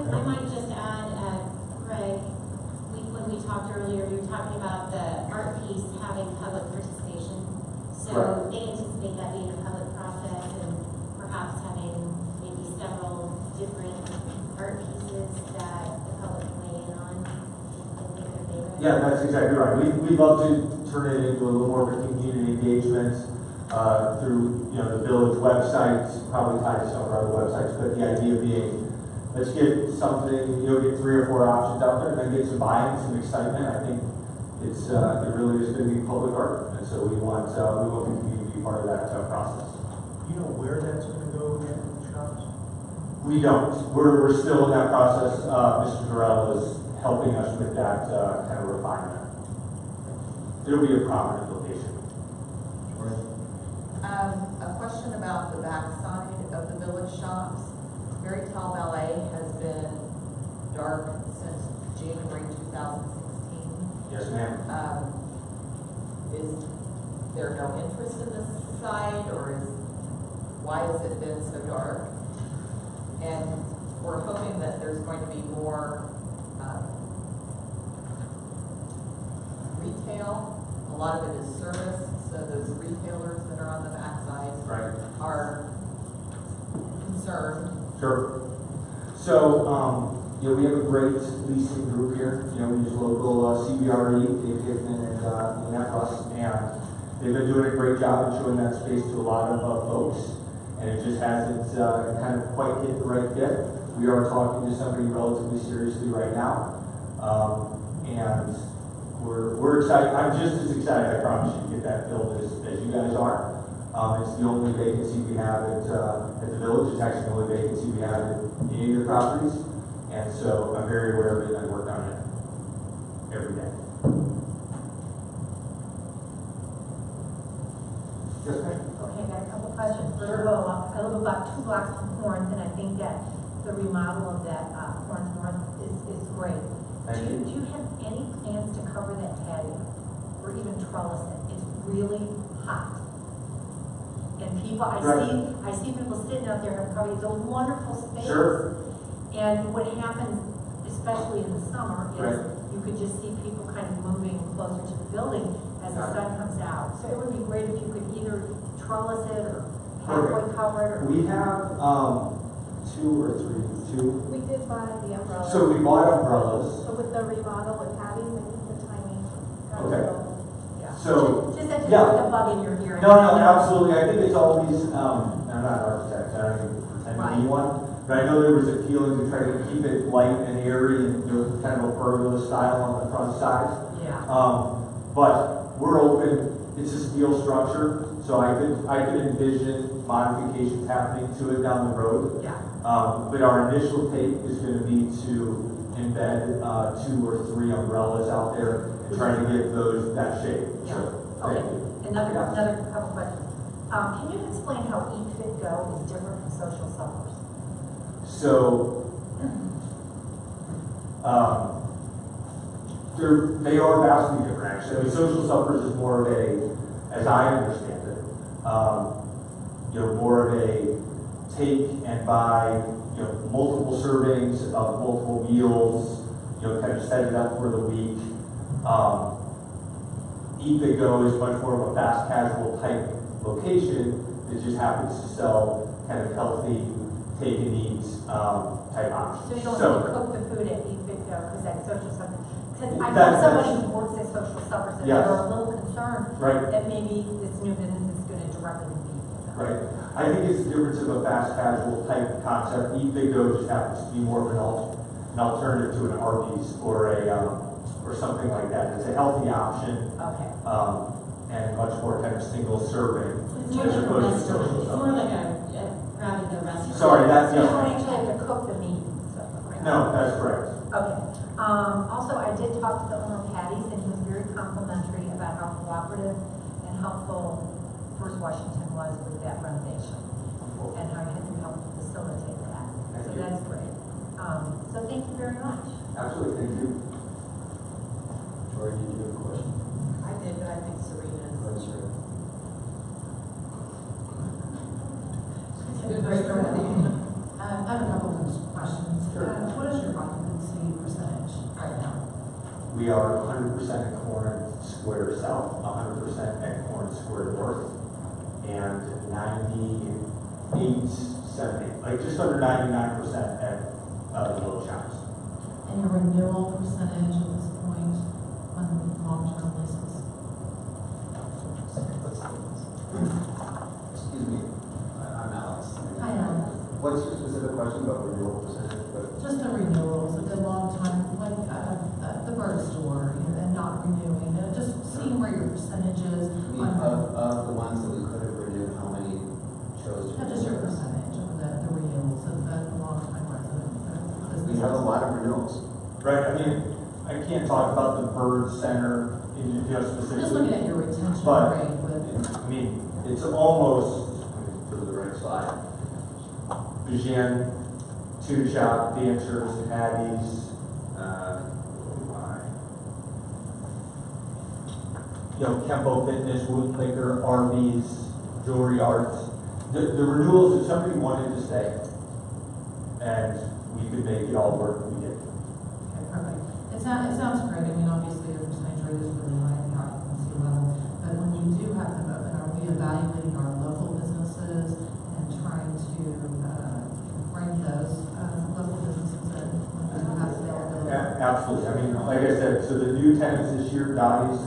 I might just add, Greg, when we talked earlier, you were talking about the art piece having public participation. So Right. they anticipate that being a public process and perhaps having maybe several different art pieces that the public can weigh in on and pick their favorite. Yeah, that's exactly right. We'd love to turn it into a little more of a community engagement through the village website, probably tied to some of our other websites, but the idea being, let's get something, get 3 or 4 options out there and then get some buy-in, some excitement. I think it really is going to be public art, and so we want the community to be part of that process. You know where that's going to go yet, shops? We don't. We're still in that process. Mr. Terrell is helping us with that kind of refinement. There'll be a prominent location. A question about the backside of the village shops. Fairy Tale Ballet has been dark since January 2016. Yes, ma'am. Is there no interest in this side, or why has it been so dark? And we're hoping that there's going to be more retail. A lot of it is service, so those retailers that are on the backside are concerned. Sure. So, we have a great leasing group here. We use local CBRE, Dave Hickman and Nefros, and they've been doing a great job in showing that space to a lot of folks, and it just hasn't kind of quite hit the right fit. We are talking to somebody relatively seriously right now, and we're excited. I'm just as excited, I promise you, to get that filled as you guys are. It's the only vacancy we have at the village. It's actually the only vacancy we have at any of the properties. And so I'm very aware of it and I work on it every day. Yes, ma'am? Okay, I got a couple questions. First of all, I live about 2 blocks from Corinth, and I think that the remodel of that Corinth North is great. Do you have any plans to cover that patio or even trellis it? It's really hot. And people, I see people sitting out there and probably it's a wonderful space. Sure. And what happens, especially in the summer, is you could just see people kind of moving closer to the building as the sun comes out. So it would be great if you could either trellis it or halfway cover it. Or We have 2 or 3. We did buy the umbrellas. So we bought umbrellas. So with the remodel with Patty's, I think the timing got Okay. a little. yeah. So just that yeah. the bug in your ear. No, absolutely. I think it's always, I'm not an architect, I don't even pretend to be one, but I know there was a feeling to try to keep it light and airy and kind of a pergola style on the front side. Yeah. But we're open. It's a steel structure, so I could envision modifications happening to it down the road. Yeah. But our initial take is going to be to embed 2 or 3 umbrellas out there and try to get that shape. Yeah. So, Okay. thank you. Another couple questions. Can you explain how Eat Fit Go is different from social suppers? So, they are vastly different, actually. I mean, social suppers is more of a, as I understand it, more of a take and buy, multiple servings of multiple meals, kind of set it up for the week. Eat Fit Go is much more of a fast casual type location that just happens to sell kind of healthy take and eat type options. So you don't have to cook the food at Eat Fit Go because that's social supper. Because I know somebody who works at social suppers and they're a little concerned that maybe this new business is going to directly compete with them. Right. I think it's the difference of a fast casual type concept. Eat Fit Go just happens to be more of an alternative to an Arby's or something like that. It's a healthy option. Okay. And much more kind of single serving It's more like a restaurant. It's more like a grabbing the restaurant. Sorry, that's You don't actually have to cook the meat and stuff. Right? No, that's correct. Okay. Also, I did talk to the owner of Patty's, and he was very complimentary about how cooperative and helpful First Washington was with that renovation, and how you helped facilitate that. So that's great. So thank you very much. Absolutely, thank you. Tori, did you have a question? I did, but I think Serena is. I have a couple of questions. Sure. What is We are 100% at Corinth Square South, 100% at Corinth Square North, and 98.78, like just under 99% at the Little Shops. And your renewal percentage at this point on long-term leases? Excuse me, I'm Alex. Hi, Alex. What's your specific question about renewal percentage? Just the renewals, a good long time, like the bird store, and not renewing, just seeing where your percentage is. I mean, of the ones that we could have renewed, how many chose to? Not just your percentage of the renewals of the long-time resident. We have a lot of renewals. Right, I mean, I can't talk about the Bird Center in specifically. Just looking at your retention But, rate with. I mean, it's almost, go to the right slide. Bijan, Tuna Shop, Dancers, Addie's, Kempo Fitness, Woodmaker, RVs, Jewelry Arts. The renewals, if somebody wanted to stay, and we could make it all work, we did. Okay, perfect. It sounds great. I mean, obviously, your percentage rate is really high in the occupancy level, but when you do have them open, are we evaluating our local businesses and trying to bring those local businesses in when you have availability? Absolutely. I mean, like I said, so the new tenants this year, Dottie's.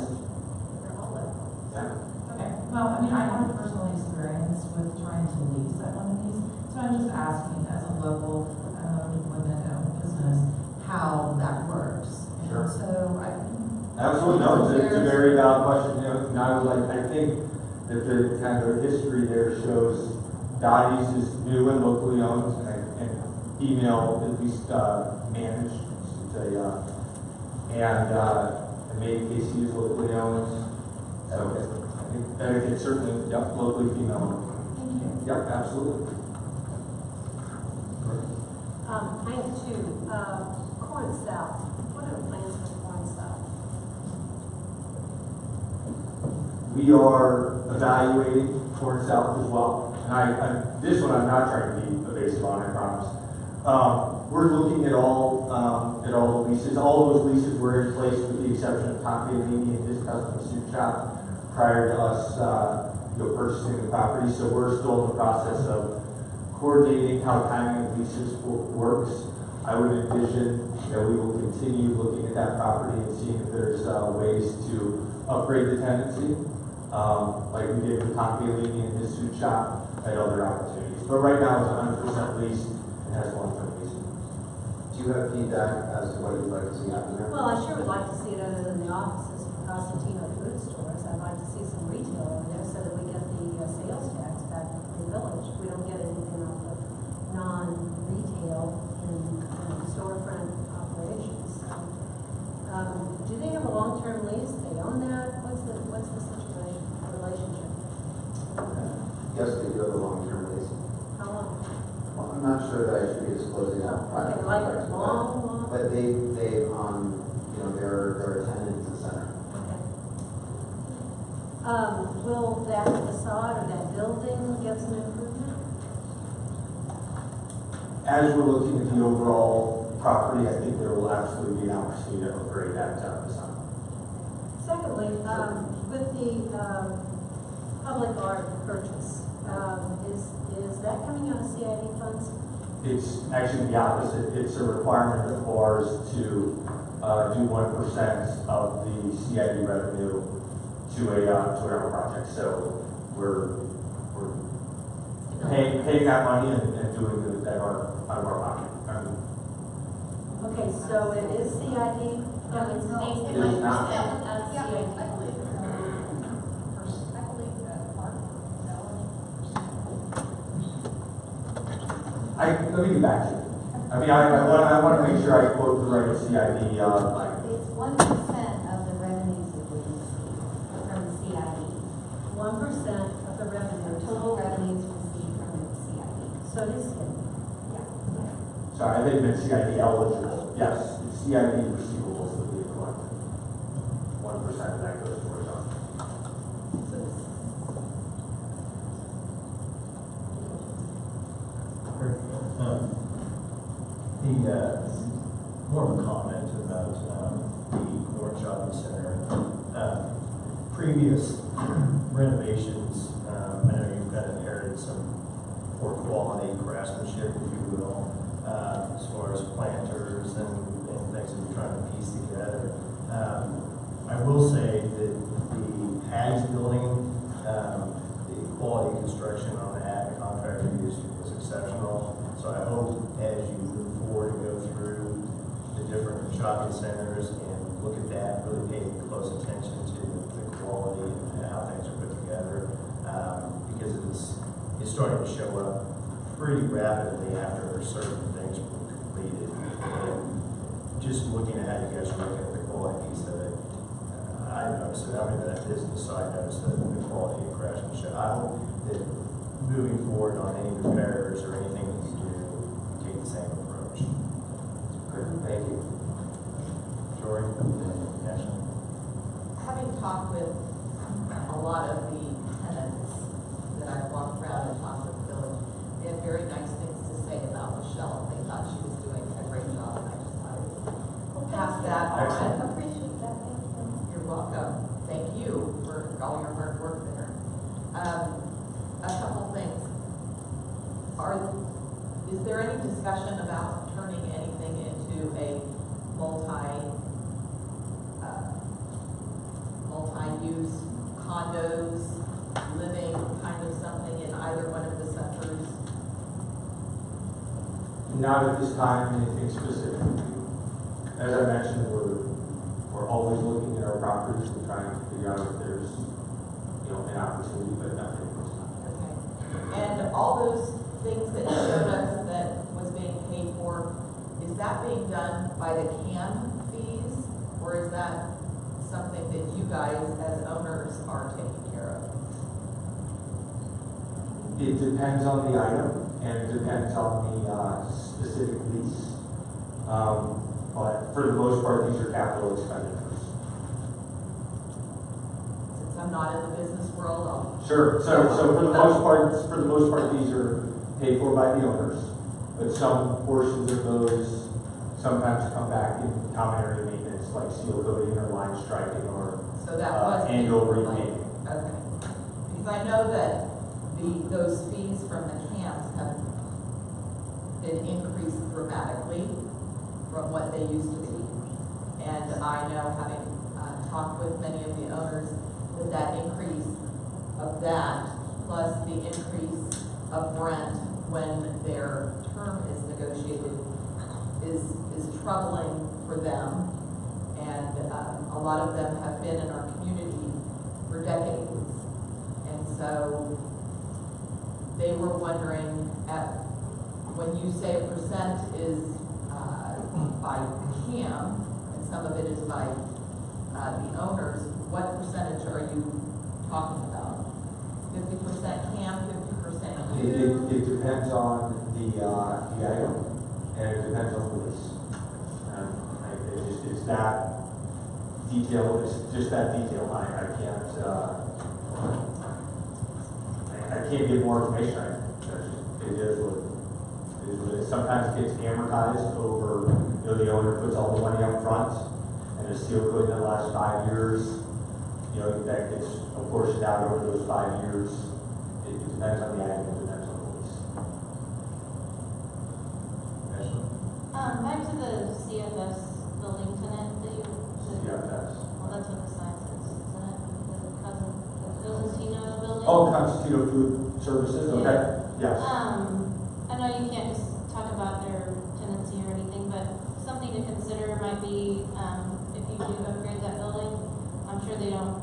They're all local. Yeah. Okay, well, I mean, I have personal experience with trying to lease at one of these, so I'm just asking as a local women-owned business how that works. Sure. And so Absolutely, no, it's a very valid question. And I was like, I think that the kind of history there shows Dottie's is new and locally owned, and female at least managed, and maybe Casey is locally owned. So I think that it's certainly, yep, locally female owned. thank you. Yep, absolutely. I have two. Corinth South. What are the plans for Corinth South? We are evaluating Corinth South as well. And this one I'm not trying to be evasive on, I promise. We're looking at all the leases. All those leases were in place with the exception of Tom Bailey and his custom suit shop prior to us purchasing the property. So we're still in the process of coordinating how timing of leases works. I would envision that we will continue looking at that property and seeing if there's ways to upgrade the tenancy, like we did with Tom Bailey and his suit shop and other opportunities. But right now it's 100% leased and has long-term lease. Do you have feedback as to what you'd like to see happen there? Well, I sure would like to see it other than the offices for Costantino food stores. I'd like to see some retail over there so that we get the sales tax back to the village. We don't get anything off of non-retail in storefront operations. So, do they have a long-term lease? They own that? What's the situation, the relationship? Yes, they do have a long-term lease. How long? Well, I'm not sure that I should be disclosing that private Okay, like contract, long? but they're a tenant in the center. Okay. Will that facade or that building get some improvement? As we're looking at the overall property, I think there will absolutely be an opportunity to upgrade that facade. Secondly, with the public art purchase, is that coming out of CID funds? It's actually the opposite. It's a requirement of ours to do 1% of the CID revenue to our project. So we're paying that money and doing it out of our pocket. Okay, so it is CID? It's based It is not. of Yeah, CID. I believe that part Let me get back to you. I mean, I want to make sure I quote the right CID. It's 1% of the revenues that we receive from the CID. 1% of the revenue, Total revenues received from the CID. so it is CID. Sorry, I think it meant CID eligible. Yes, it's CID receivables that we collect. 1% of that goes towards us. More of a comment about the shopping center. Previous renovations, I know you've kind of inherited some poor quality craftsmanship, if you will, as far as planters and things that you're trying to piece together. I will say that the Hags building, the quality construction on that, the contractor used was exceptional. So I hope as you move forward and go through the different shopping centers and look at that, really pay close attention to the quality and how things are put together, because it's starting to show up pretty rapidly after certain things were completed. And just looking at how you guys are looking at the quality piece of it, I noticed it. I'm in that business, so I noticed the quality of craftsmanship. I hope that moving forward on any repairs or anything that you do, you take the same approach. Great, thank you. Jordan? Ashley? Having talked with a lot of the tenants that I've walked around and talked with the village, they had very nice things to say about Michelle. They thought she was doing a great job, and I just thought I would pass that on. I appreciate that, thank you. You're welcome. Thank you for all your hard work there. A couple things. Is there any discussion about turning anything into a multi-use condos, living kind of something in either one of the centers? Not at this time, anything specific. As I mentioned, we're always looking at our properties and trying to figure out if there's, an opportunity, but nothing at this time. Okay. And all those things that you showed us that was being paid for, is that being done by the CAM fees, or is that something that you guys as owners are taking care of? It depends on the item, and it depends on the specific lease. But for the most part, these are capital expenditures. Since I'm not in the business world, I'll... Sure. So for the most part, these are paid for by the owners, but some portions of those sometimes come back in common area maintenance, like seal coating or line striking or So that was annual repainting. Okay. Because I know that those fees from the camps have been increased dramatically from what they used to be. And I know, having talked with many of the owners, that increase of that plus the increase of rent when their term is negotiated is troubling for them. And a lot of them have been in our community for decades. And so they were wondering, when you say a percent is by CAM, and some of it is by the owners, what percentage are you talking about? 50% CAM, 50% you? It depends on the item, and it depends on the lease. It's that detail. It's just that detail. I can't give more information. It is what it is. Sometimes it gets amortized over. The owner puts all the money up front, and it's seal coating in the last 5 years. That gets apportioned out over those 5 years. It depends on the item. It depends on the lease. Back to the CFS building tenant that you. CFS. Well, that's what the sign says, isn't it? The Costino building. Oh, Custodial Food Services. Okay. Yes. I know you can't just talk about their tenancy or anything, but something to consider might be if you do upgrade that building. I'm sure they don't.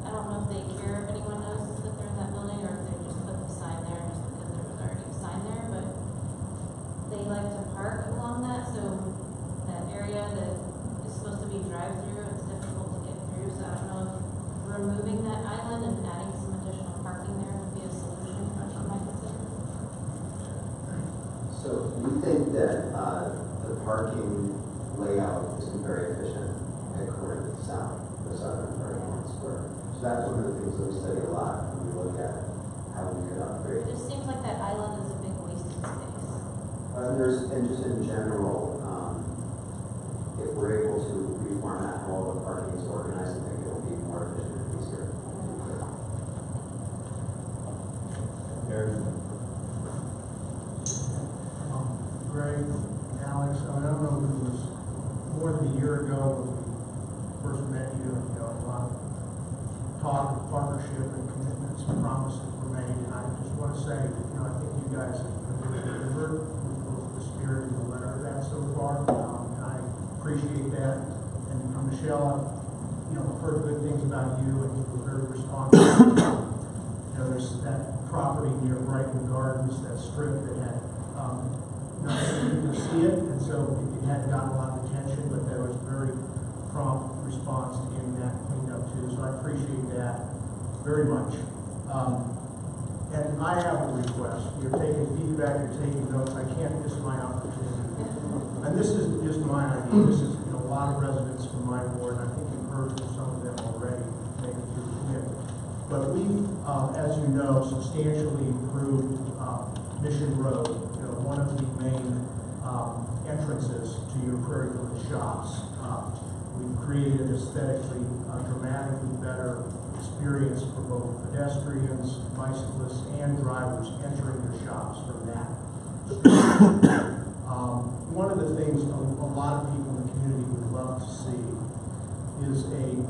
I don't know if they care if anyone knows that they're in that building, or if they just put the sign there just because there was already a sign there. But they like to park along that, so that area that is supposed to be drive-through, it's difficult to get through. So I don't know if removing that island and adding some additional parking there would be a solution that you might consider. So we think that the parking layout isn't very efficient at Corinth South, the southern part of Corinth Square. So that's one of the things that we study a lot when we look at how we could upgrade. It just seems like that island is a big waste of space. And just in general, if we're able to reformat how all the parking is organized, I think it will be more efficient and easier. Greg, Alex, I don't know if it was more than a year ago when we first met you, a lot of talk of partnership and commitments and promises were made, and I just want to say that, I think you guys have really delivered with both the spirit and the letter of that so far, and I appreciate that. And Michelle, I've heard good things about you, and you were very responsive. There's that property near Brighton Gardens, that strip that had, you can see it, and so it hadn't gotten a lot of attention, but there was very prompt response to getting that cleaned up too, so I appreciate that very much. And I have a request. You're taking feedback, you're taking notes. I can't miss my opportunity. And this is just my idea. This is a lot of residents from my ward, and I think you've heard from some of them already, maybe through committee. But we've, as you know, substantially improved Mission Road, one of the main entrances to your Prairie Village shops. We've created an aesthetically, dramatically better experience for both pedestrians, bicyclists, and drivers entering your shops from that. One of the things a lot of people in the community would love to see is an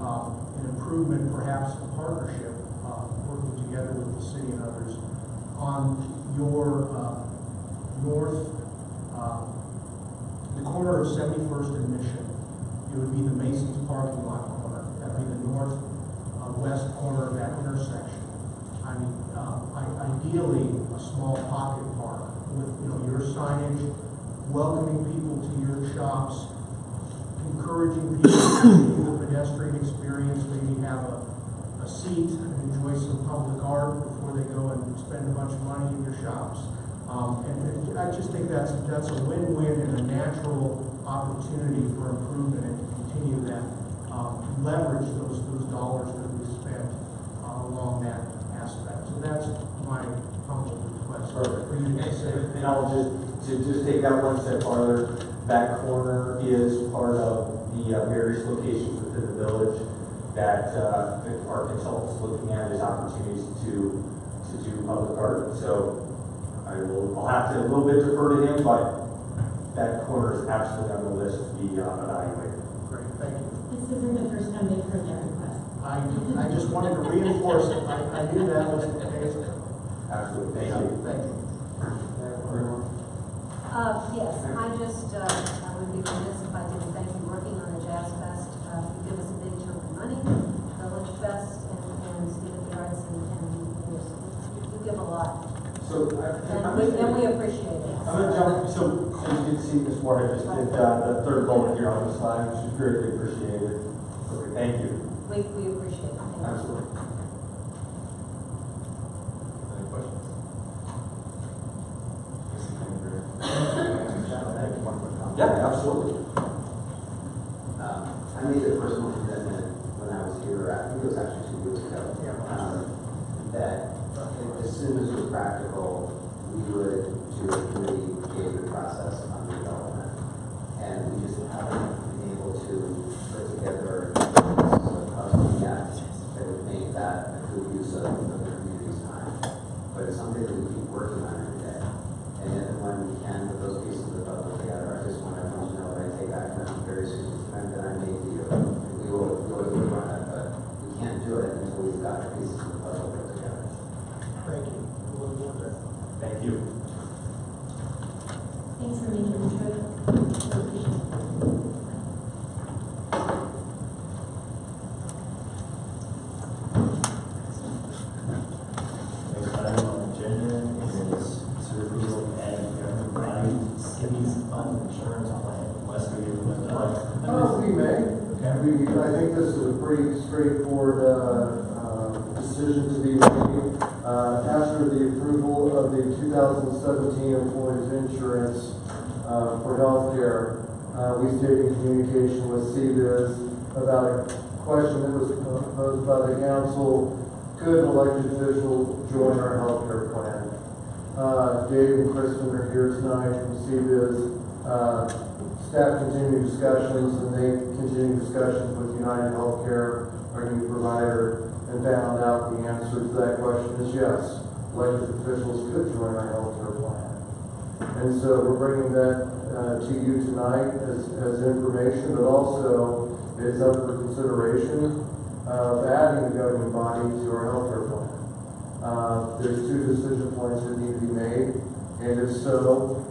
improvement, perhaps a partnership, working together with the city and others on your the corner of 71st and Mission. It would be the Mason's parking lot corner. That would be the northwest corner of that intersection. I mean, ideally, a small pocket park with your signage, welcoming people to your shops, encouraging people to do the pedestrian experience, maybe have a seat and enjoy some public art before they go and spend a bunch of money in your shops. And I just think that's a win-win and a natural opportunity for improvement and to continue that, leverage those dollars that we spent along that aspect. So that's my humble request. Perfect. For you to say. And I'll just take that one step farther. That corner is part of the various locations within the village that our consultants looking at as opportunities to do public art. So I'll have to a little bit defer to him, but that corner is absolutely on the list to be evaluated. Great, thank you. This isn't the first time they've heard that request. I just wanted to reinforce it. I knew that was the case. Absolutely. Thank you. Thank you. Yes, I would be remiss if I didn't thank you working on the Jazz Fest. You give us a big chunk of money, Village Fest, and State of the Arts, and you give a lot. So, And we appreciate it. I'm going to jump. So, as you can see this morning, I just did the third bullet here on the slide, which is greatly appreciated. Okay, thank you. We appreciate it. Thank you. Absolutely. Any questions? Yeah, absolutely. I made a personal commitment when I was here, I think it was actually 2 weeks ago, that as soon as it was practical, we would do a committee engagement process on redevelopment. And we just haven't been able to put together a yet that would make that a good use of the community's time. But it's something that we keep working on every day. And then when we can put those pieces of the puzzle together, I just want everyone to know that I take that commitment very seriously. That I made to you. We will work on it, but we can't do it until we've got the pieces of the puzzle put together. Thank you. We'll look forward to it. Thank you. Thanks for making the trip. I appreciate it. Next item on the agenda is approval of adding government city's insurance plan. Wes, are you going to talk? We may. I think this is a pretty straightforward decision to be made. After the approval of the 2017 employees insurance for healthcare, we stayed in communication with CBIZ about a question that was posed by the council. Could an elected official join our healthcare plan? Dave and Kristen are here tonight from CBIZ. staff continued discussions, and they continued discussions with United Healthcare, our new provider, and found out the answer to that question is yes. Elected officials could join our healthcare plan. And so we're bringing that to you tonight as information, but also it's up for consideration of adding the governing body to our healthcare plan. There's 2 decision points that need to be made, and if so,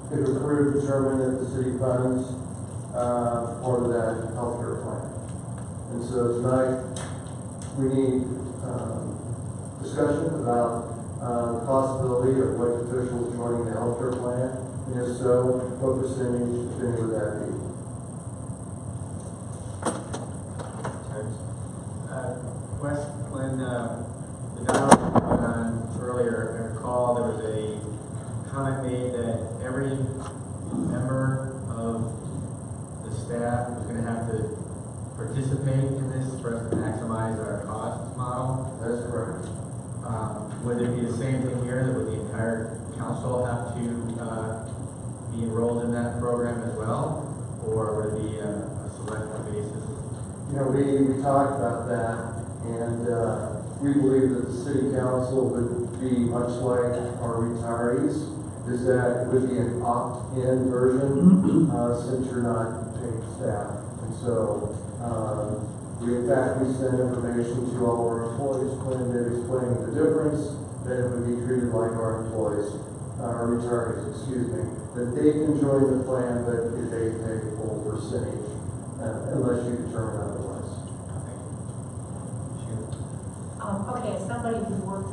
if approved, determine that the city funds part of that healthcare plan. And so tonight, we need discussion about the possibility of elected officials joining the healthcare plan, and if so, what percentage, if any, would that be? Wes, when the dialogue went on earlier, I recall there was a comment made that every member of the staff was going to have to participate in this for us to maximize our cost model. That's correct. Would it be the same thing here, that would the entire council have to be enrolled in that program as well, or would it be a select basis? You know, we talked about that, and we believe that the city council would be much like our retirees, is that it would be an opt-in version since you're not paid staff. And so, in fact, we send information to all our employees, explaining the difference, that it would be treated like our employees, our retirees, excuse me, that they can join the plan, but they pay a full percentage, unless you determine otherwise. Okay, as somebody who works,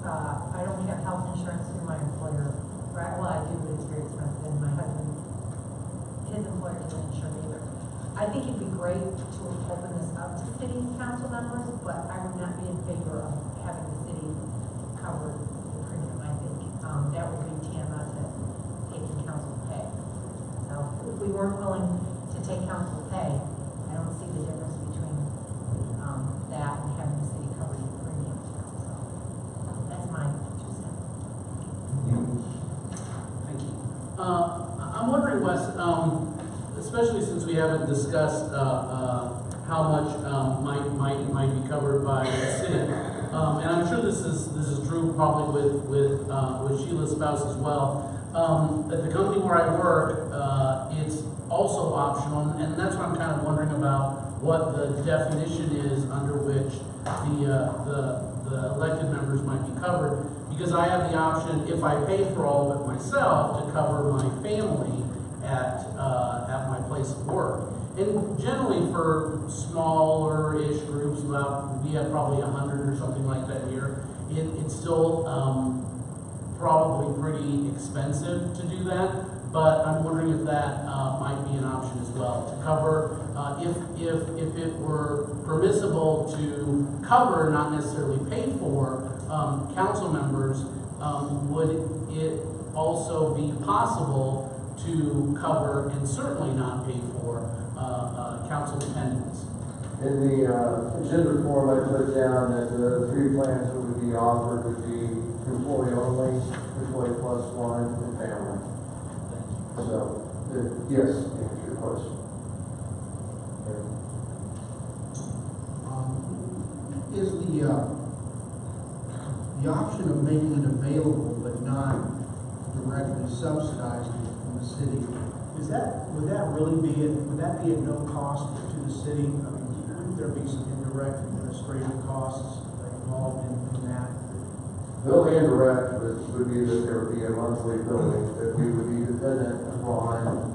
I don't have health insurance through my employer, right? Well, I do, but it's very expensive, and my husband, his employer doesn't insure me either. I think it'd be great to open this up to city council members, but I would not be in favor of having the city cover the premium. I think that would be tantamount to taking council pay. So if we weren't willing to take council pay, I don't see the difference between that and having the city cover the premium. So that's my 2 cents. Thank you. I'm wondering, Wes, especially since we haven't discussed how much might be covered by the city, and I'm sure this is true probably with Sheila's spouse as well. At the company where I work, it's also optional, and that's what I'm kind of wondering about, what the definition is under which the elected members might be covered, because I have the option, if I pay for all of it myself, to cover my family at my place of work. And generally for smaller-ish groups, we have probably 100 or something like that here, it's still probably pretty expensive to do that. But I'm wondering if that might be an option as well, to cover, if it were permissible to cover, not necessarily pay for, council members, would it also be possible to cover and certainly not pay for council attendance? In the agenda form, I put down that the 3 plans that would be offered would be employee only, employee plus 1, and family. So, yes, to answer your question. Is the option of making it available but not directly subsidizing it from the city, would that be at no cost to the city? I mean, wouldn't there be some indirect administrative costs involved in that? The only indirect would be that there would be a monthly billing that we would be dependent upon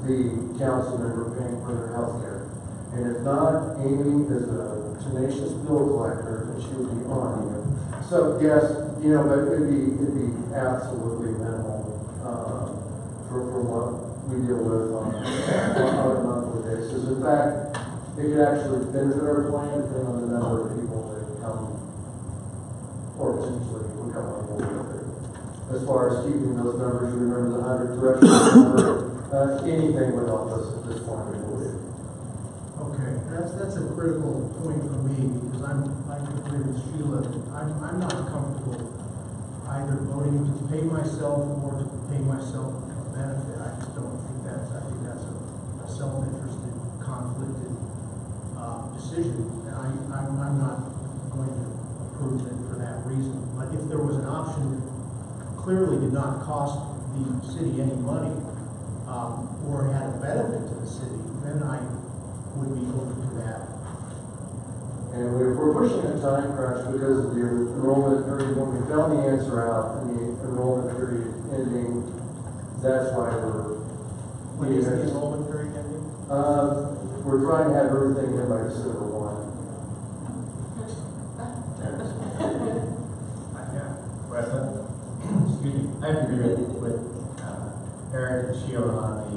the council member paying for their health care. And if not, Amy is a tenacious bill collector, and she would be on you. So yes, but it'd be absolutely minimal for what we deal with on a monthly basis. In fact, it could actually benefit our plan depending on the number of people that come, or potentially will come on board with it. As far as keeping those numbers, you remember the 100 threshold number, anything would help us at this point, I believe. Okay, that's a critical point for me, because I agree with Sheila. I'm not comfortable. I either voting to pay myself or to pay myself a benefit. I just don't think that's, I think that's a self-interested, conflicted decision. And I'm not going to approve it for that reason. But if there was an option that clearly did not cost the city any money, or had a benefit to the city, then I would be open to that. And we're pushing a time crunch because of the enrollment period. When we found the answer out and the enrollment period ending, that's why When is the enrollment period ending? we're trying to have everything in by December 1. Weston? Excuse me. I have to agree with Eric and Sheila on the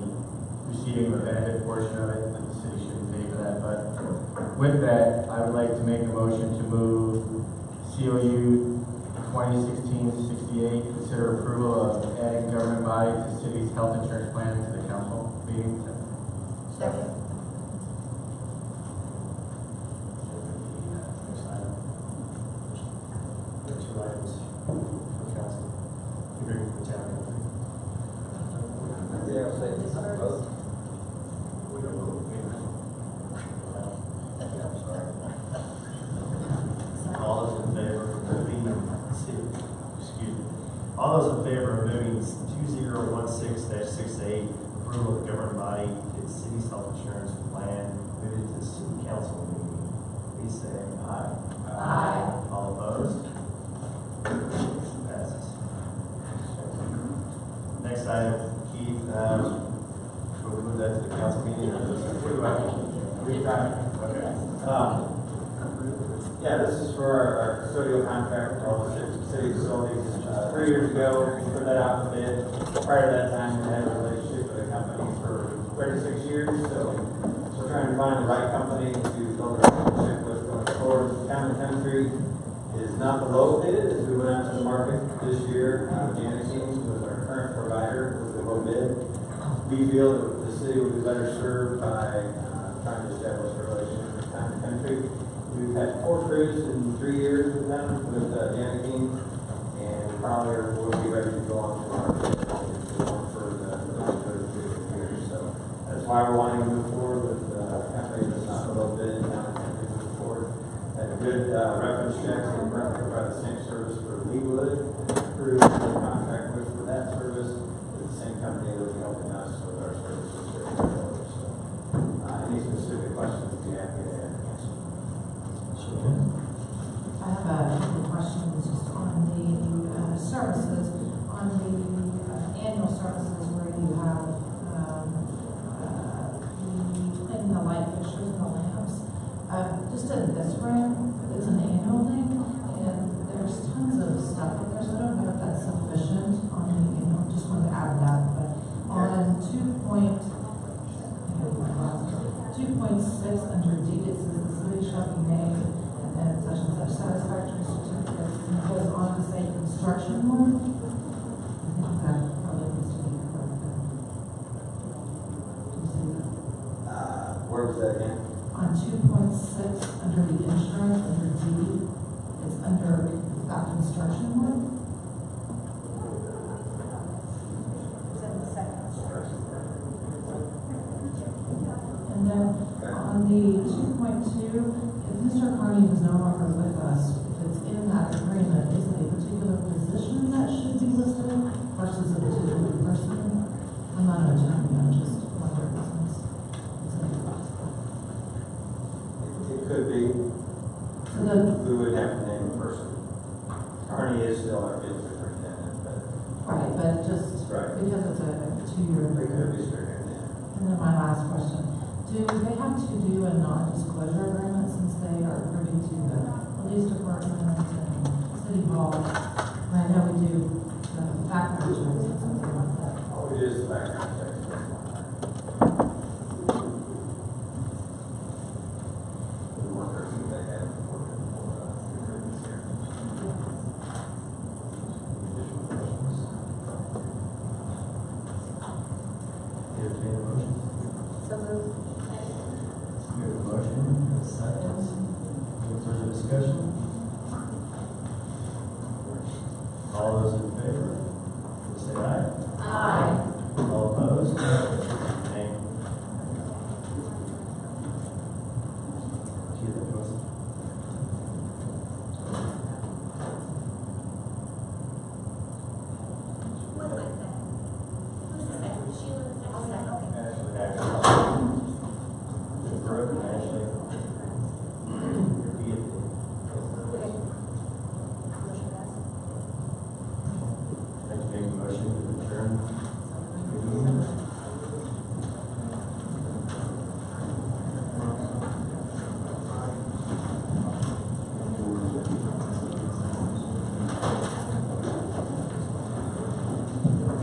receiving the benefit portion of it, that the city shouldn't pay for that. But with that, I would like to make a motion to move COU 2016-68, consider approval of adding government body to city's health insurance plan to the council meeting. Second. There are 2 items for council. Agree with the town. Yeah, say both. All those in favor of moving, all those in favor of moving 2016-68 approval of the governing body to the city's health insurance plan moved to the city council meeting, please say aye. Aye. All opposed? Passes. Next item, Keith, will we move that to the council meeting or this? Okay. Yeah, this is for our custodial contract with all the city facilities. 3 years ago, we put that out in bid. Prior to that time, we had a relationship with a company for 36 years, so we're trying to find the right company to build a relationship with going forward. Town and Country is not the low bid as we went out to the market this year. Janissing was our current provider, was the low bid. We feel that the city would be better served by trying to establish a relationship with Town and Country. We've had 4 crews in 3 years with them, with Janissing, and probably will be ready to go on to our for the third years. So that's why we're wanting to move forward with a company that's not a low bid, Town and Country move forward. Had good reference checks and provide the same service for Leewood, and crews that we contract with for that service. It's the same company that will be helping us with our services here. So, any specific questions you have, to answer. I have a couple of questions just on the services, on the annual services where you have the light fixtures and the lamps. Just in this room, it's an annual thing, and there's tons of stuff in there, so I don't know if that's sufficient on the annual. Just wanted to add that, but on 2.6 under D, it says the city shall be named, and then such and such satisfactory certificates, and it goes on to say construction one. I think that probably needs to be corrected. Do you see that? Where was that again? On 2.6 under the insurance, under D, it's under that construction one. Is that the second? And then on the 2.2, if Mr. Carney was no longer with us, if it's in that agreement, is it a particular position that should be listed versus a particular person? I'm not an attorney, I'm just wondering since it's in. It could be. So the, We would have to name a person. Carney is still our field superintendent, but right, but just right. because it's a 2-year We could agreement. be stricken, yeah. And then my last question, do they have to do a non-disclosure agreement since they are privy to the police department and city hall? And I know we do the background checks and something like that. All we do is the background checks. We want her to see that have for agreements here. Additional questions? Entertain a motion. So moved. We have a motion, and a second. Any further discussion? All those aye. Aye. All opposed?